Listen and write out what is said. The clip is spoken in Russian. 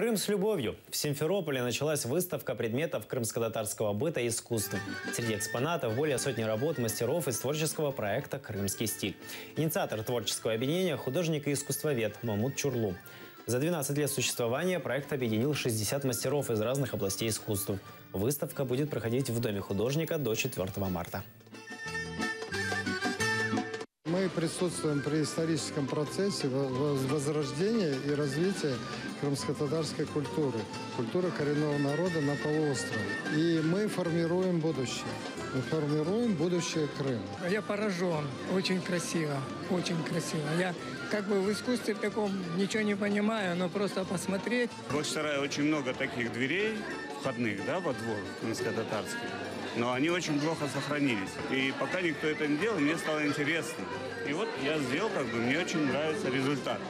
Крым с любовью. В Симферополе началась выставка предметов крымско-татарского быта и искусства. Среди экспонатов более сотни работ мастеров из творческого проекта «Крымский стиль». Инициатор творческого объединения – художник и искусствовед Мамут Чурлу. За 12 лет существования проект объединил 60 мастеров из разных областей искусств. Выставка будет проходить в Доме художника до 4 марта. Мы присутствуем при историческом процессе возрождения и развития крымско-татарской культуры, культуры коренного народа на полуострове. И мы формируем будущее. Мы формируем будущее Крыма. Я поражен. Очень красиво. Очень красиво. Я как бы в искусстве таком ничего не понимаю, но просто посмотреть. В Бахчисарае очень много таких дверей входных, да, во двор крымско-татарский. Но они очень плохо сохранились. И пока никто это не делал, мне стало интересно. И вот я сделал, мне очень нравится результат.